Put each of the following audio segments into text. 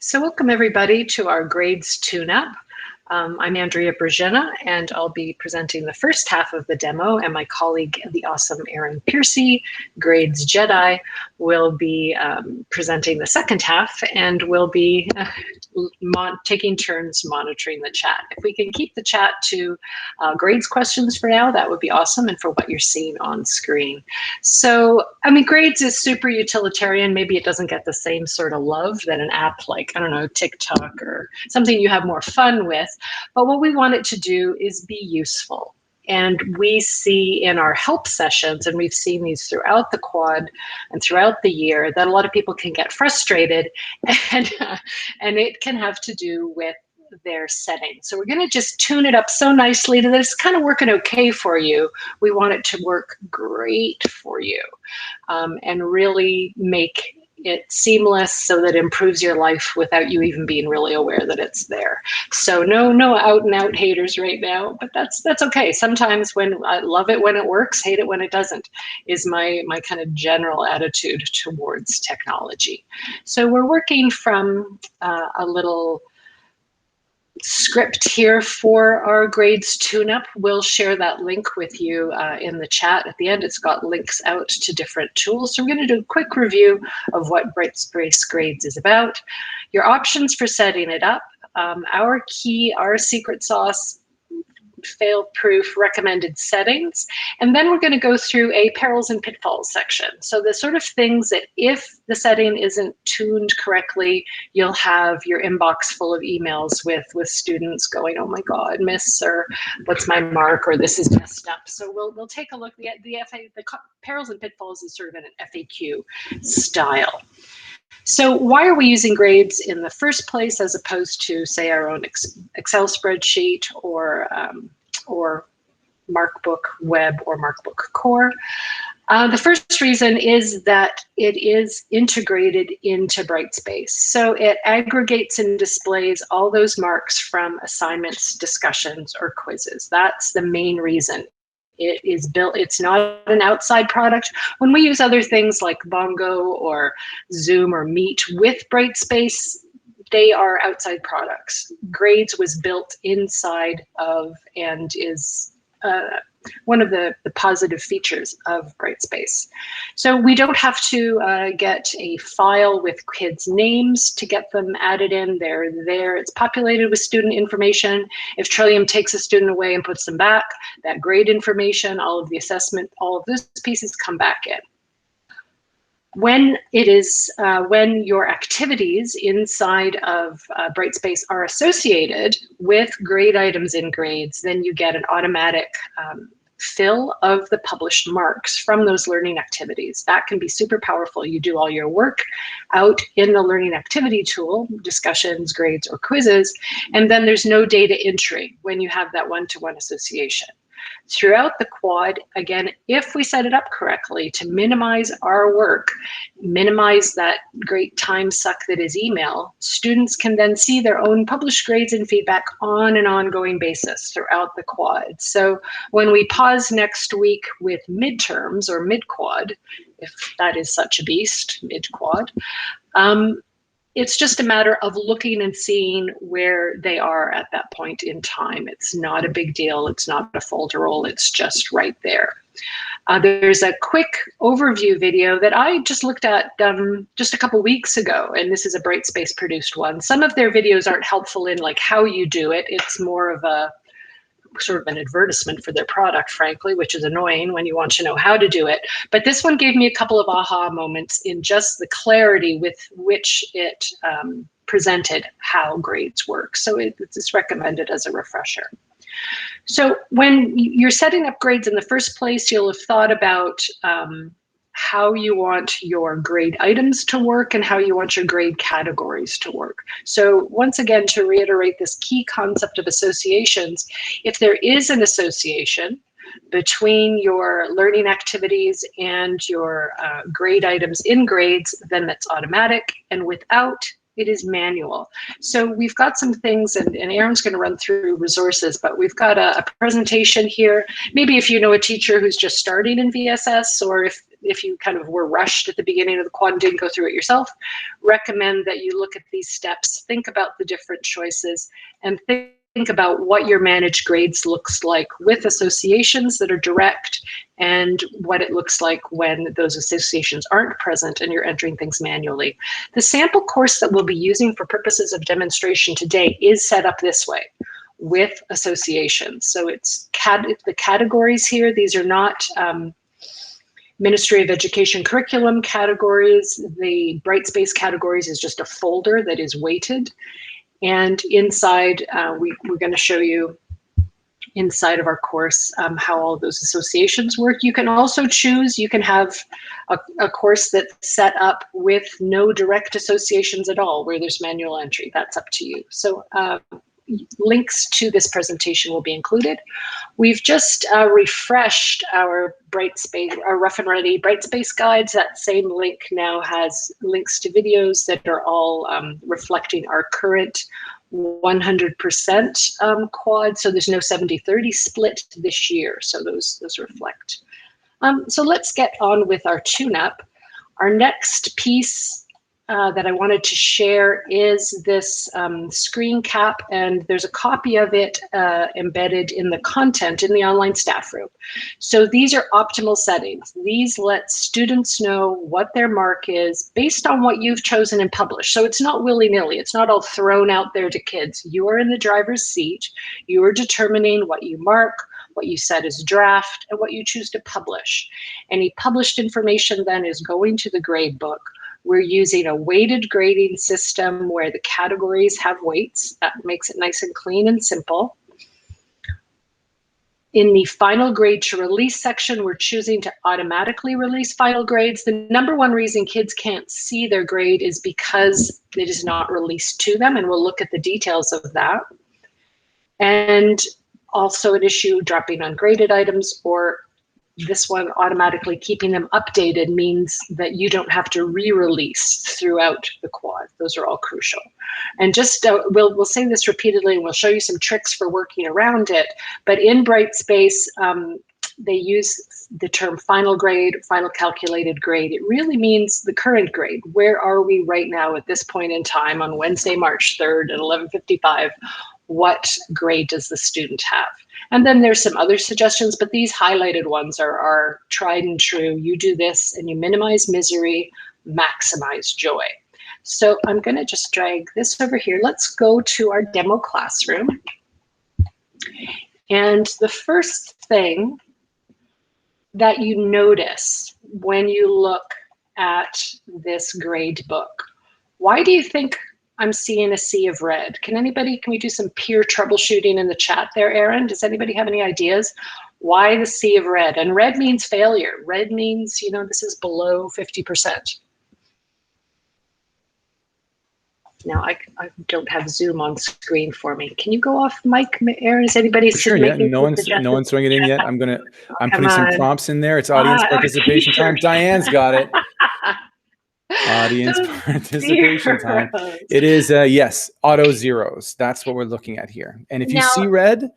So welcome everybody to our grades tune-up. I'm Andrea Brozyna, and I'll be presenting the first half of the demo, and my colleague, the awesome Piercey, Grades Jedi, will be presenting the second half, and we'll be taking turns monitoring the chat. If we can keep the chat to grades questions for now, that would be awesome, and for what you're seeing on screen. So, I mean, grades is super utilitarian. Maybe it doesn't get the same sort of love that an app like, I don't know, TikTok or something you have more fun with. But what we want it to do is be useful. And we see in our help sessions, and we've seen these throughout the quad and throughout the year, that a lot of people can get frustrated, and it can have to do with their settings. So we're going to just tune it up so nicely that it's kind of working okay for you. We want it to work great for you, and really make it seamless so that it improves your life without you even being really aware that it's there. So no out and out haters right now, but that's okay. Sometimes when I love it when it works, hate it when it doesn't, is my kind of general attitude towards technology. So we're working from a little script here for our grades tune-up. We'll share that link with you in the chat at the end. It's got links out to different tools. So we're going to do a quick review of what Brightspace Grades is about. Your options for setting it up, our secret sauce, fail-proof recommended settings, and then we're going to go through a perils and pitfalls section. So the sort of things that if the setting isn't tuned correctly, you'll have your inbox full of emails with students going, "Oh my God, miss," or "What's my mark?" or "This is messed up." So we'll take a look. The perils and pitfalls is sort of an FAQ style. So why are we using grades in the first place as opposed to, say, our own Excel spreadsheet or Markbook Web or Markbook Core? The first reason is that it is integrated into Brightspace. So it aggregates and displays all those marks from assignments, discussions, or quizzes. That's the main reason. It is built, it's not an outside product. When we use other things like Bongo or Zoom or Meet with Brightspace, they are outside products. Grades was built inside of and is one of the positive features of Brightspace. So we don't have to get a file with kids' names to get them added in. They're there. It's populated with student information. If Trillium takes a student away and puts them back, that grade information, all of the assessment, all of those pieces come back in. When your activities inside of Brightspace are associated with grade items in grades, then you get an automatic fill of the published marks from those learning activities. That can be super powerful. You do all your work out in the learning activity tool, discussions, grades, or quizzes, and then there's no data entry when you have that one-to-one association. Throughout the quad, again, if we set it up correctly to minimize our work, minimize that great time suck that is email, students can then see their own published grades and feedback on an ongoing basis throughout the quad. So when we pause next week with midterms or mid-quad, if that is such a beast, mid-quad, it's just a matter of looking and seeing where they are at that point in time. It's not a big deal. It's not a folderol. It's just right there. There's a quick overview video that I just looked at just a couple weeks ago, and this is a Brightspace produced one. Some of their videos aren't helpful in like how you do it. It's more of a sort of an advertisement for their product, frankly, which is annoying when you want to know how to do it. But this one gave me a couple of aha moments in just the clarity with which it presented how grades work. So it's recommended as a refresher. So when you're setting up grades in the first place, you'll have thought about how you want your grade items to work and how you want your grade categories to work. So once again, to reiterate this key concept of associations, if there is an association between your learning activities and your grade items in grades, then that's automatic. And without It is manual. So we've got some things, and Aaron's going to run through resources, but we've got a presentation here. Maybe if you know a teacher who's just starting in VSS, or if you kind of were rushed at the beginning of the quad and didn't go through it yourself, recommend that you look at these steps, think about the different choices, and think about what your managed grades looks like with associations that are direct, and what it looks like when those associations aren't present and you're entering things manually. The sample course that we'll be using for purposes of demonstration today is set up this way, with associations. So it's the categories here. These are not Ministry of Education curriculum categories. The Brightspace categories is just a folder that is weighted. And inside, we're going to show you inside of our course how all those associations work. You can also choose, you can have a course that's set up with no direct associations at all, where there's manual entry. That's up to you. So links to this presentation will be included. We've just refreshed our Brightspace, our rough and ready Brightspace guides. That same link now has links to videos that are all reflecting our current 100% quad. So there's no 70-30 split this year. So those reflect. So let's get on with our tune-up. Our next piece that I wanted to share is this screen cap, and there's a copy of it embedded in the content in the online staff room. So these are optimal settings. These let students know what their mark is based on what you've chosen and published. So it's not willy-nilly. It's not all thrown out there to kids. You are in the driver's seat. You are determining what you mark, what you set as draft, and what you choose to publish. Any published information then is going to the grade book. We're using a weighted grading system where the categories have weights. That makes it nice and clean and simple. In the final grade to release section, we're choosing to automatically release final grades. The number one reason kids can't see their grade is because it is not released to them, and we'll look at the details of that. And also an issue dropping ungraded items, or this one automatically keeping them updated means that you don't have to re-release throughout the quad. Those are all crucial. And just we'll say this repeatedly, and we'll show you some tricks for working around it. But in Brightspace, they use the term final grade, final calculated grade. It really means the current grade. Where are we right now at this point in time on Wednesday, March 3rd at 11:55? What grade does the student have? And then there's some other suggestions, but these highlighted ones are tried and true. You do this and you minimize misery, maximize joy. So I'm going to just drag this over here. Let's go to our demo classroom. And the first thing that you notice when you look at this grade book, why do you think I'm seeing a sea of red? Can we do some peer troubleshooting in the chat there, Aaron? Does anybody have any ideas? Why the sea of red? And red means failure. Red means, you know, this is below 50%. Now I don't have Zoom on screen for me. Can you go off mic, Aaron? Is anybody sure? Yeah, no one's throwing it in yet. I'm putting some prompts in there. It's audience participation time. Diane's got it. Audience participation time. It is yes, auto zeros. That's what we're looking at here. And if you see red,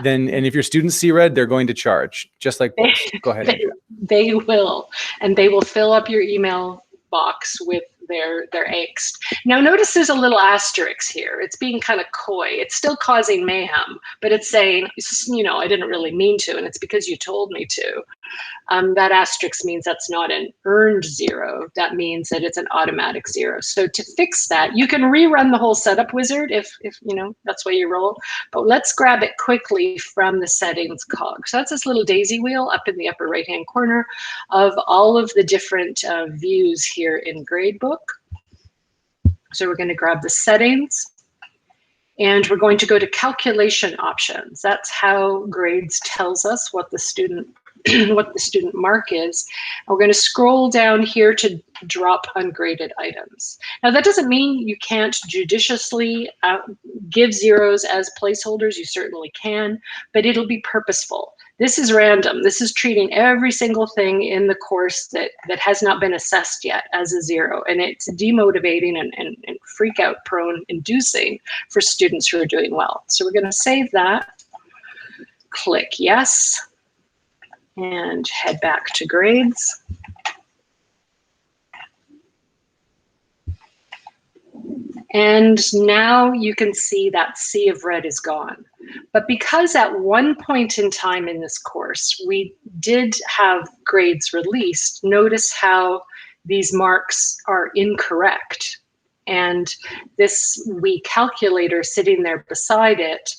then, and if your students see red, they're going to charge, just like books. Go ahead, Andrea. They will, and they will fill up your email box with their angst. Now notice there's a little asterisk here. It's being kind of coy. It's still causing mayhem, but it's saying, you know, I didn't really mean to, and it's because you told me to. That asterisk means that's not an earned zero. That means that it's an automatic zero. So to fix that, you can rerun the whole setup wizard if you know, that's where you roll. But let's grab it quickly from the settings cog. So that's this little daisy wheel up in the upper right-hand corner of all of the different views here in Gradebook. So we're going to grab the settings, and we're going to go to calculation options. That's how Grades tells us what the student mark is. And we're going to scroll down here to drop ungraded items. Now that doesn't mean you can't judiciously give zeros as placeholders. You certainly can, but it'll be purposeful. This is random. This is treating every single thing in the course that has not been assessed yet as a 0. And it's demotivating and freak out prone inducing for students who are doing well. So we're going to save that, click yes, and head back to grades. And now you can see that sea of red is gone. But because at one point in time in this course, we did have grades released, notice how these marks are incorrect. And this wee calculator sitting there beside it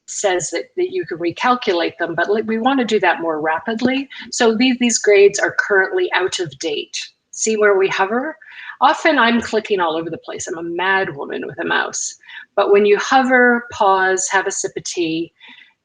says that you can recalculate them, but we want to do that more rapidly. So these grades are currently out of date. See where we hover? Often I'm clicking all over the place. I'm a mad woman with a mouse. But when you hover, pause, have a sip of tea.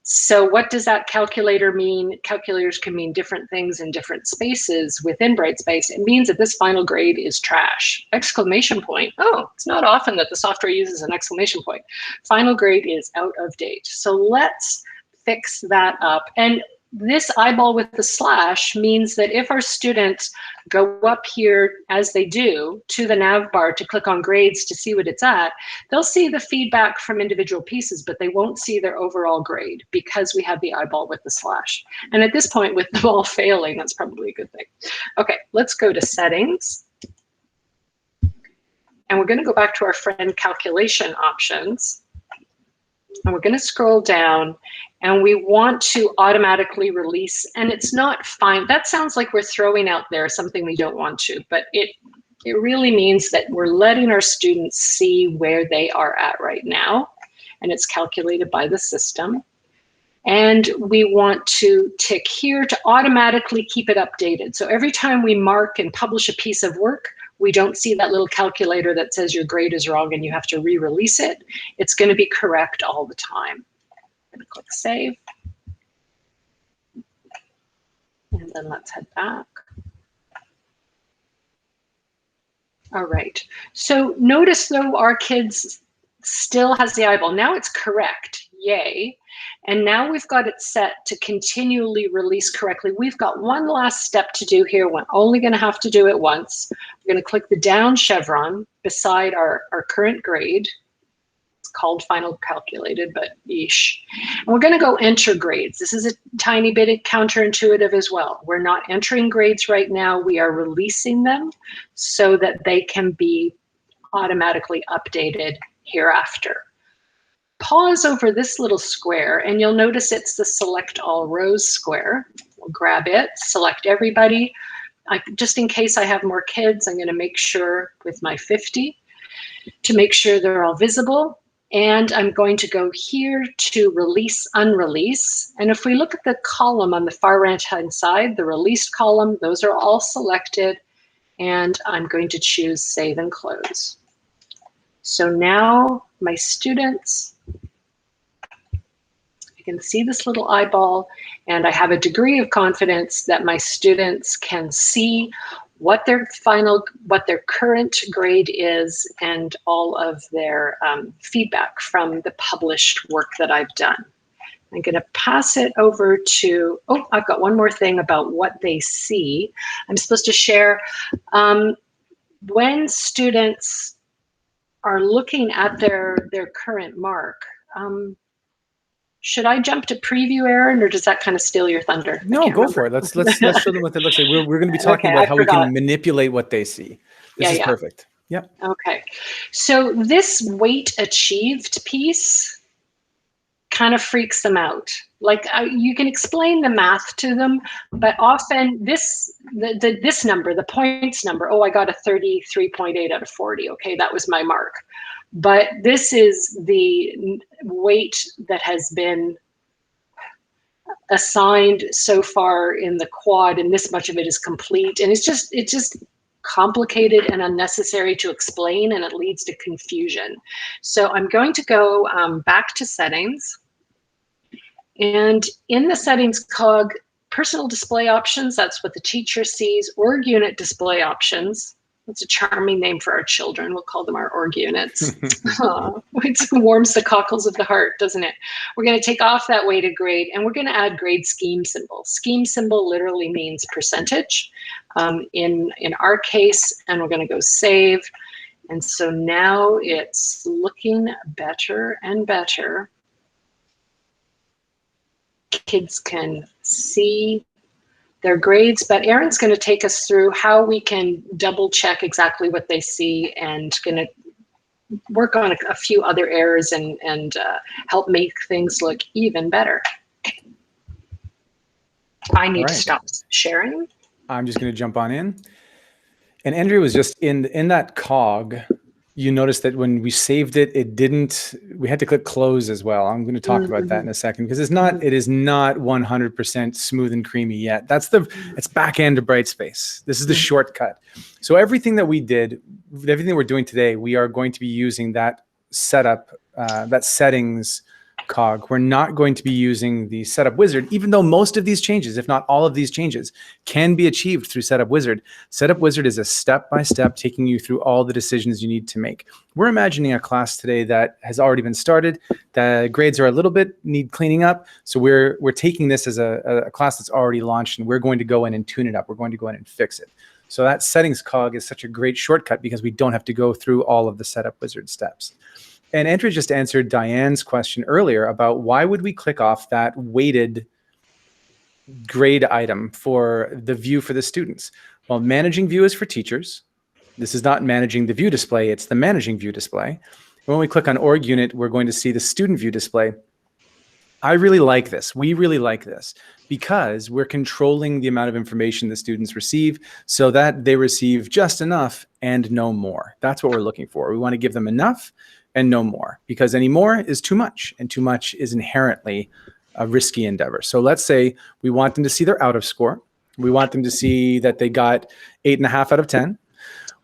So what does that calculator mean? Calculators can mean different things in different spaces within Brightspace. It means that this final grade is trash. Exclamation point. Oh, it's not often that the software uses an exclamation point. Final grade is out of date. So let's fix that up. And this eyeball with the slash means that if our students go up here, as they do, to the nav bar to click on grades to see what it's at, they'll see the feedback from individual pieces, but they won't see their overall grade because we have the eyeball with the slash. And at this point, with them all failing, that's probably a good thing. Okay, let's go to settings. And we're going to go back to our friend calculation options. And we're going to scroll down, and we want to automatically release, and it's not fine. That sounds like we're throwing out there something we don't want to, but it really means that we're letting our students see where they are at right now, and it's calculated by the system. And we want to tick here to automatically keep it updated. So every time we mark and publish a piece of work, we don't see that little calculator that says your grade is wrong and you have to re-release it. It's going to be correct all the time. I'm going to click save. And then let's head back. All right. So notice though our kids still has the eyeball. Now it's correct. Yay. And now we've got it set to continually release correctly. We've got one last step to do here. We're only going to have to do it once. We're going to click the down chevron beside our current grade. It's called final calculated, but yeesh. And we're going to go enter grades. This is a tiny bit counterintuitive as well. We're not entering grades right now. We are releasing them so that they can be automatically updated hereafter. Pause over this little square and you'll notice it's the select all rows square. We'll grab it, select everybody. Just in case I have more kids, I'm going to make sure with my 50 to make sure they're all visible. And I'm going to go here to release, unrelease. And if we look at the column on the far right-hand side, the released column, those are all selected. And I'm going to choose save and close. So now my students, I can see this little eyeball, and I have a degree of confidence that my students can see what their current grade is and all of their feedback from the published work that I've done. I'm going to pass it over to, oh, I've got one more thing about what they see. I'm supposed to share when students are looking at their current mark. Should I jump to preview, Aaron, or does that kind of steal your thunder? No, go for it. Let's show them what it looks like. We're going to be talking about how we can manipulate what they see. This is perfect. Yep. Okay. So this weight achieved piece kind of freaks them out. Like you can explain the math to them, but often this number, the points number, oh, I got a 33.8 out of 40. Okay, that was my mark. But this is the weight that has been assigned so far in the quad, and this much of it is complete. And it's just complicated and unnecessary to explain, and it leads to confusion. So I'm going to go back to settings. And in the settings cog, personal display options, that's what the teacher sees, org unit display options. It's a charming name for our children. We'll call them our org units. It warms the cockles of the heart, doesn't it? We're going to take off that weighted grade and we're going to add grade scheme symbol. Scheme symbol literally means percentage in our case, and we're going to go save. And so now it's looking better and better. Kids can see their grades, but Erin's going to take us through how we can double check exactly what they see and going to work on a few other errors and help make things look even better. I need to stop sharing. I'm just going to jump on in. And Andrea was just in that cog. You notice that when we saved it, we had to click close as well. I'm going to talk about that in a second because it is not 100% smooth and creamy yet. It's back end to Brightspace. This is the shortcut. So everything that we did, everything we're doing today, we are going to be using that setup, that settings cog. We're not going to be using the setup wizard, even though most of these changes, if not all of these changes, can be achieved through setup wizard. Setup wizard is a step-by-step taking you through all the decisions you need to make. We're imagining a class today that has already been started. The grades are a little bit need cleaning up. So we're taking this as a class that's already launched, and we're going to go in and tune it up. We're going to go in and fix it. So that settings cog is such a great shortcut because we don't have to go through all of the setup wizard steps. And Andrea just answered Diane's question earlier about why would we click off that weighted grade item for the view for the students? Well, managing view is for teachers. This is not managing the view display, it's the managing view display. And when we click on org unit, we're going to see the student view display. I really like this. We really like this because we're controlling the amount of information the students receive so that they receive just enough and no more. That's what we're looking for. We want to give them enough and no more, because any more is too much, and too much is inherently a risky endeavor. So let's say we want them to see their out of score. We want them to see that they got 8.5 out of 10.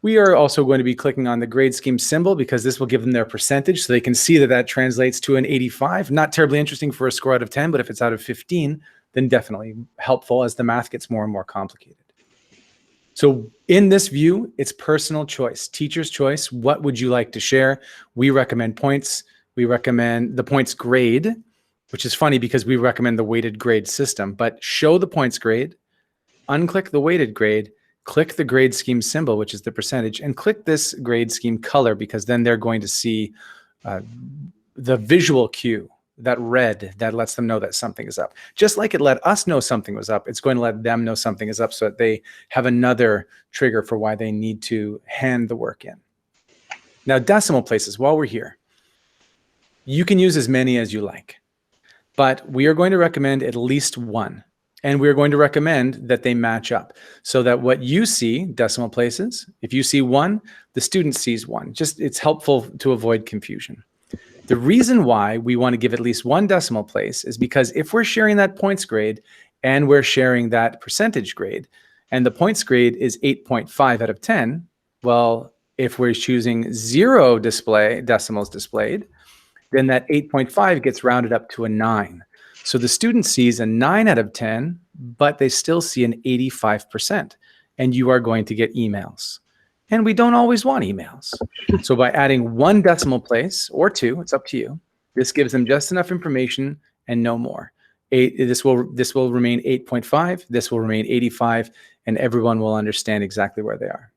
We are also going to be clicking on the grade scheme symbol because this will give them their percentage so they can see that that translates to an 85. Not terribly interesting for a score out of 10, but if it's out of 15, then definitely helpful as the math gets more and more complicated. So in this view, it's personal choice, teacher's choice. What would you like to share? We recommend points. We recommend the points grade, which is funny because we recommend the weighted grade system, but show the points grade, unclick the weighted grade, click the grade scheme symbol, which is the percentage, and click this grade scheme color because then they're going to see the visual cue, that red that lets them know that something is up. Just like it let us know something was up, it's going to let them know something is up so that they have another trigger for why they need to hand the work in. Now, decimal places, while we're here, you can use as many as you like, but we are going to recommend at least one. And we're going to recommend that they match up so that what you see, decimal places, if you see 1, the student sees 1. Just it's helpful to avoid confusion. The reason why we want to give at least 1 decimal place is because if we're sharing that points grade and we're sharing that percentage grade, and the points grade is 8.5 out of 10, well, if we're choosing 0 decimals displayed, then that 8.5 gets rounded up to a 9. So the student sees a 9 out of 10, but they still see an 85%, and you are going to get emails. And we don't always want emails. So by adding 1 decimal place or 2, it's up to you, this gives them just enough information and no more. This will remain 8.5, this will remain 85, and everyone will understand exactly where they are.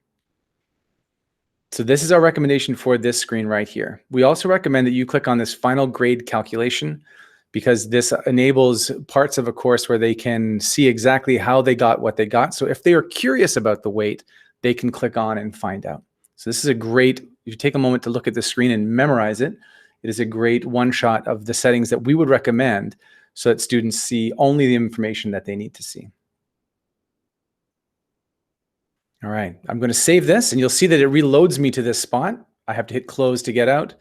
So this is our recommendation for this screen right here. We also recommend that you click on this final grade calculation because this enables parts of a course where they can see exactly how they got what they got. So if they are curious about the weight, they can click on and find out. So this is a great, if you take a moment to look at the screen and memorize it, it is a great one-shot of the settings that we would recommend so that students see only the information that they need to see. All right, I'm going to save this and you'll see that it reloads me to this spot. I have to hit close to get out.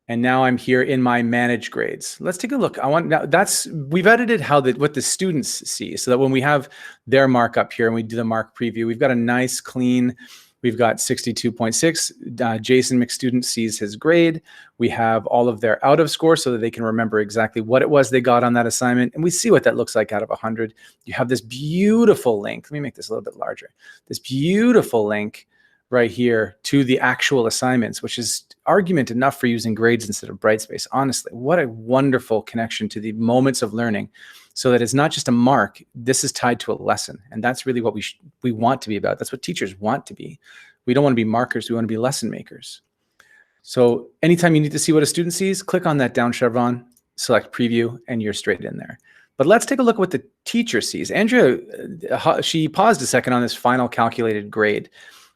And now I'm here in my manage grades. Let's take a look. We've edited what the students see so that when we have their mark up here and we do the mark preview, we've got a nice clean, we've got 62.6. Jason McStudent sees his grade. We have all of their out of score so that they can remember exactly what it was they got on that assignment. And we see what that looks like out of 100. You have this beautiful link. Let me make this a little bit larger. This beautiful link right here to the actual assignments, which is argument enough for using grades instead of Brightspace. Honestly, what a wonderful connection to the moments of learning, so that it's not just a mark. This is tied to a lesson, and that's really what we want to be about. That's what teachers want to be. We don't want to be markers. We want to be lesson makers. So anytime you need to see what a student sees, click on that down chevron, select preview, and you're straight in there. But let's take a look at what the teacher sees. Andrea, she paused a second on this final calculated grade.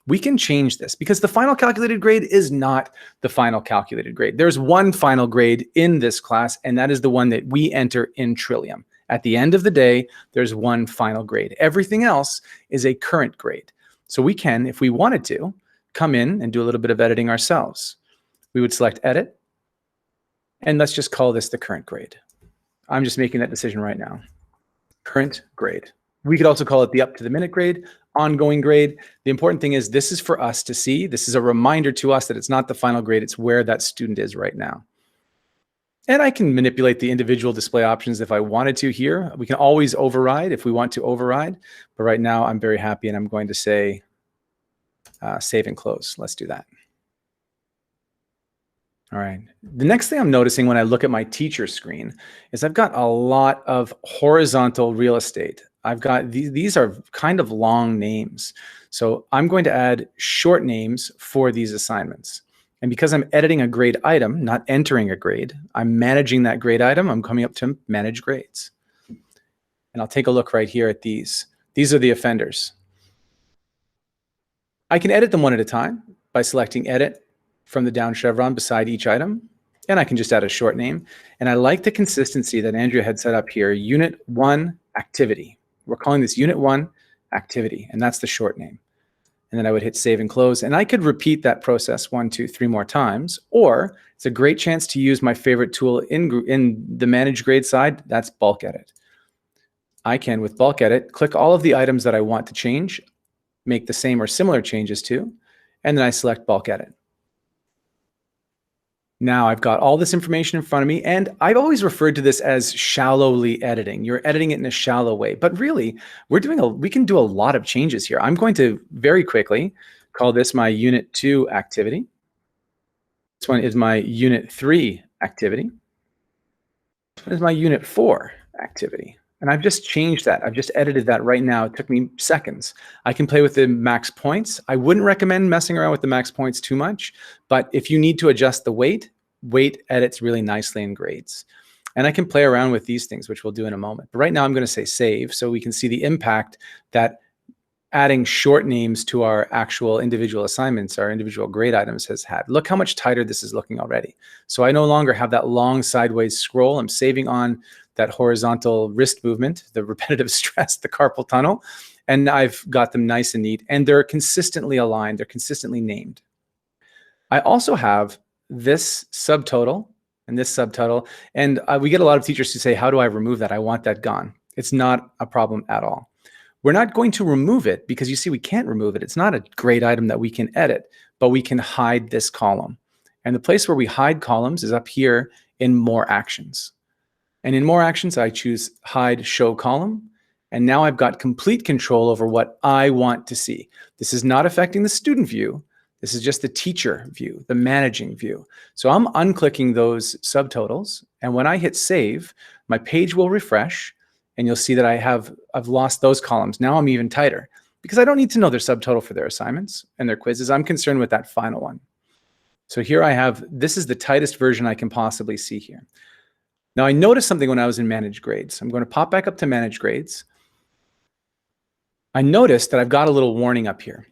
We can change this because the final calculated grade is not the final calculated grade. There's one final grade in this class, and that is the one that we enter in Trillium. At the end of the day, there's one final grade. Everything else is a current grade. So we can, if we wanted to, come in and do a little bit of editing ourselves. We would select edit, and let's just call this the current grade. I'm just making that decision right now. Current grade. We could also call it the up to the minute grade, ongoing grade. The important thing is this is for us to see. This is a reminder to us that it's not the final grade, it's where that student is right now. And I can manipulate the individual display options if I wanted to here. We can always override if we want to override, but right now I'm very happy and I'm going to say save and close. Let's do that. All right. The next thing I'm noticing when I look at my teacher screen is I've got a lot of horizontal real estate. I've got these are kind of long names. So I'm going to add short names for these assignments. And because I'm editing a grade item, not entering a grade, I'm managing that grade item. I'm coming up to manage grades. And I'll take a look right here at these. These are the offenders. I can edit them one at a time by selecting edit from the down chevron beside each item, and I can just add a short name. And I like the consistency that Andrea had set up here, Unit 1 activity. We're calling this Unit 1 activity, and that's the short name. And then I would hit save and close, and I could repeat that process 1, 2, 3 more times, or it's a great chance to use my favorite tool in the manage grade side, that's bulk edit. I can, with bulk edit, click all of the items that I want to change, make the same or similar changes to, and then I select bulk edit. Now I've got all this information in front of me, and I've always referred to this as shallowly editing. You're editing it in a shallow way, but really we can do a lot of changes here. I'm going to very quickly call this my Unit 2 activity. This one is my Unit 3 activity. This one is my Unit 4 activity. And I've just changed that. I've just edited that right now. It took me seconds. I can play with the max points. I wouldn't recommend messing around with the max points too much, but if you need to adjust the weight edits really nicely in grades. And I can play around with these things, which we'll do in a moment. But right now I'm going to say save so we can see the impact that adding short names to our actual individual assignments, our individual grade items has had. Look how much tighter this is looking already. So I no longer have that long sideways scroll. I'm saving on that horizontal wrist movement, the repetitive stress, the carpal tunnel, and I've got them nice and neat, and they're consistently aligned. They're consistently named. I also have this subtotal and this subtotal, and we get a lot of teachers who say, how do I remove that? I want that gone. It's not a problem at all. We're not going to remove it because you see we can't remove it. It's not a grade item that we can edit, but we can hide this column. And the place where we hide columns is up here in More Actions. And in More Actions, I choose Hide Show Column. And now I've got complete control over what I want to see. This is not affecting the student view. This is just the teacher view, the managing view. So I'm unclicking those subtotals. And when I hit save, my page will refresh. And you'll see that I've lost those columns. Now I'm even tighter because I don't need to know their subtotal for their assignments and their quizzes. I'm concerned with that final one. So here I have, this is the tightest version I can possibly see here. Now I noticed something when I was in Manage Grades. I'm going to pop back up to Manage Grades. I noticed that I've got a little warning up here.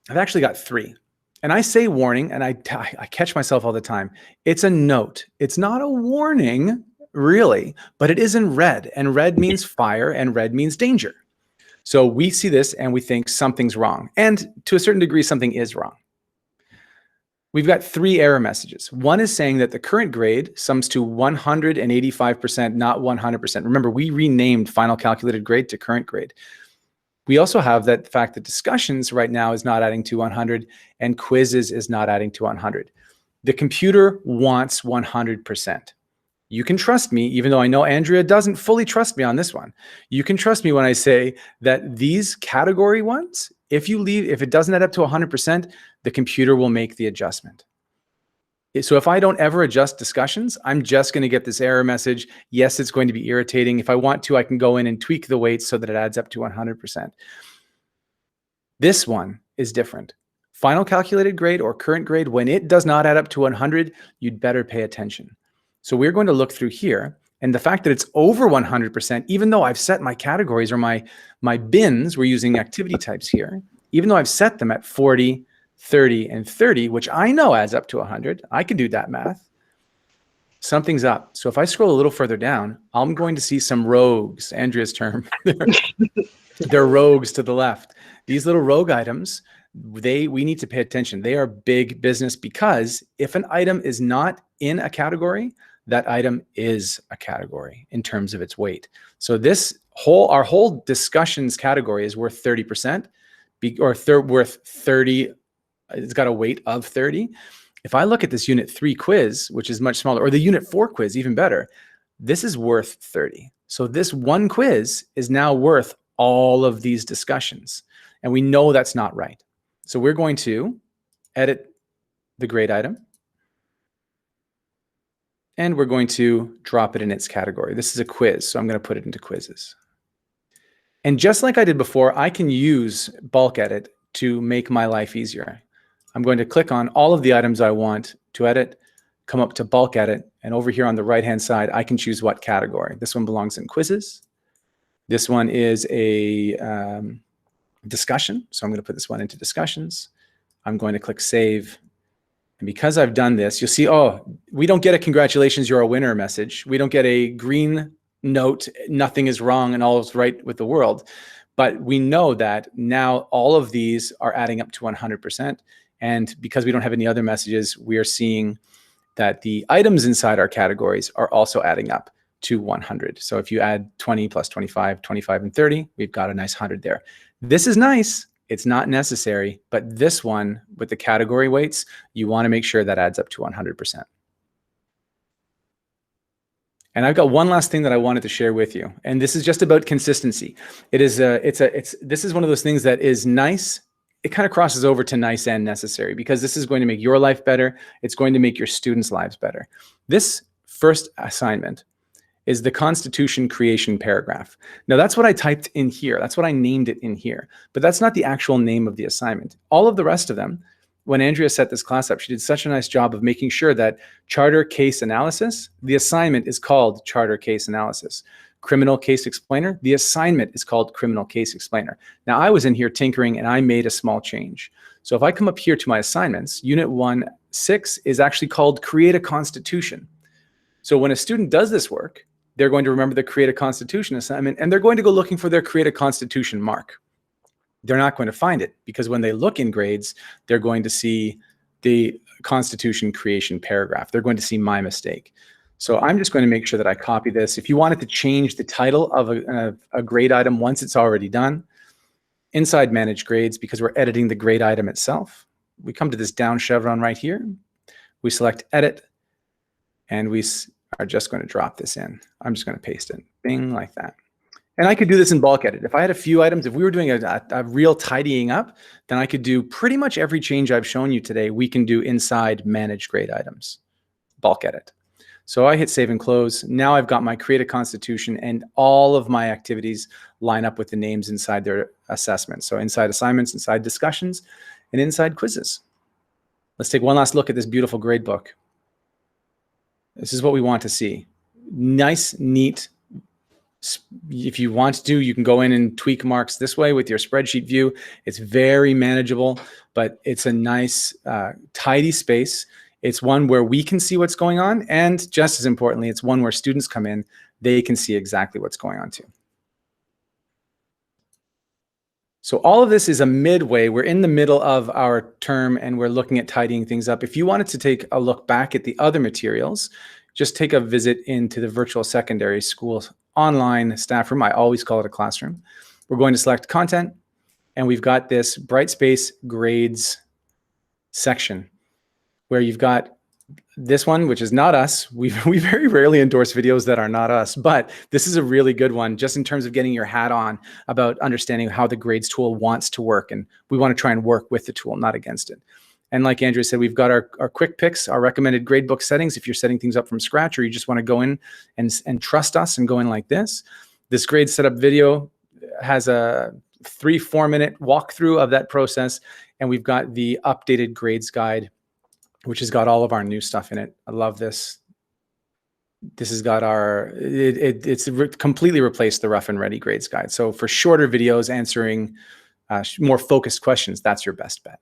I've actually got 3. And I say warning, and I catch myself all the time. It's a note. It's not a warning, really, but it is in red, and red means fire, and red means danger. So we see this and we think something's wrong. And to a certain degree, something is wrong. We've got 3 error messages. One is saying that the current grade sums to 185%, not 100%. Remember, we renamed final calculated grade to current grade. We also have that fact that discussions right now is not adding to 100 and quizzes is not adding to 100. The computer wants 100%. You can trust me, even though I know Andrea doesn't fully trust me on this one. You can trust me when I say that these category ones, If it doesn't add up to 100%, the computer will make the adjustment. So if I don't ever adjust discussions, I'm just going to get this error message. Yes, it's going to be irritating. If I want to, I can go in and tweak the weights so that it adds up to 100%. This one is different. Final calculated grade or current grade, when it does not add up to 100, you'd better pay attention. So we're going to look through here, and the fact that it's over 100%, even though I've set my categories or my bins, we're using activity types here, even though I've set them at 40, 30, and 30, which I know adds up to 100. I can do that math. Something's up. So if I scroll a little further down, I'm going to see some rogues, Andrea's term. They're rogues to the left. These little rogue items, we need to pay attention. They are big business, because if an item is not in a category, that item is a category in terms of its weight. So our whole discussions category is worth 30%, worth 30. It's got a weight of 30. If I look at this unit 3 quiz, which is much smaller, or the unit 4 quiz, even better, this is worth 30. So this one quiz is now worth all of these discussions. And we know that's not right. So we're going to edit the grade item. And we're going to drop it in its category. This is a quiz, so I'm going to put it into quizzes. And just like I did before, I can use bulk edit to make my life easier. I'm going to click on all of the items I want to edit, come up to bulk edit, and over here on the right-hand side, I can choose what category. This one belongs in quizzes. This one is a discussion, so I'm going to put this one into discussions. I'm going to click save. And because I've done this, you'll see, oh, we don't get a congratulations, you're a winner message. We don't get a green note, nothing is wrong and all is right with the world. But we know that now all of these are adding up to 100%. And because we don't have any other messages, we are seeing that the items inside our categories are also adding up to 100. So if you add 20 plus 25, 25 and 30, we've got a nice 100 there. This is nice. It's not necessary, but this one with the category weights, you want to make sure that adds up to 100%. And I've got one last thing that I wanted to share with you, and this is just about consistency. This is one of those things that is nice. It kind of crosses over to nice and necessary, because this is going to make your life better. It's going to make your students' lives better. This first assignment is the Constitution creation paragraph. Now that's what I typed in here. That's what I named it in here, but that's not the actual name of the assignment. All of the rest of them, when Andrea set this class up, she did such a nice job of making sure that charter case analysis, the assignment is called charter case analysis. Criminal case explainer, the assignment is called criminal case explainer. Now I was in here tinkering and I made a small change. So if I come up here to my assignments, unit 1.6 is actually called create a constitution. So when a student does this work, they're going to remember the create a constitution assignment, and they're going to go looking for their create a constitution mark. They're not going to find it, because when they look in grades, they're going to see the constitution creation paragraph. They're going to see my mistake. So I'm just going to make sure that I copy this. If you wanted to change the title of a grade item once it's already done, inside manage grades, because we're editing the grade item itself, we come to this down chevron right here. We select edit, and we are just going to drop this in. I'm just going to paste it, bing, like that. And I could do this in bulk edit. If I had a few items, if we were doing a real tidying up, then I could do pretty much every change I've shown you today, we can do inside manage grade items, bulk edit. So I hit save and close. Now I've got my create a constitution, and all of my activities line up with the names inside their assessments. So inside assignments, inside discussions, and inside quizzes. Let's take one last look at this beautiful grade book. This is what we want to see. Nice, neat. If you want to, you can go in and tweak marks this way with your spreadsheet view. It's very manageable, but it's a nice, tidy space. It's one where we can see what's going on. And just as importantly, it's one where students come in, they can see exactly what's going on too. So all of this is a midway. We're in the middle of our term and we're looking at tidying things up. If you wanted to take a look back at the other materials, just take a visit into the virtual secondary school online staff room. I always call it a classroom. We're going to select content, and we've got this Brightspace grades section where you've got This one, which is not us, we very rarely endorse videos that are not us, but this is a really good one just in terms of getting your hat on about understanding how the grades tool wants to work. And we want to try and work with the tool, not against it. And like Andrea said, we've got our quick picks, our recommended gradebook settings. If you're setting things up from scratch or you just want to go in and trust us and go in like this, this grade setup video has a 3-4 minute walkthrough of that process. And we've got the updated grades guide, which has got all of our new stuff in it. I love this. This has got our, it's completely replaced the rough and ready grades guide. So for shorter videos answering more focused questions, that's your best bet.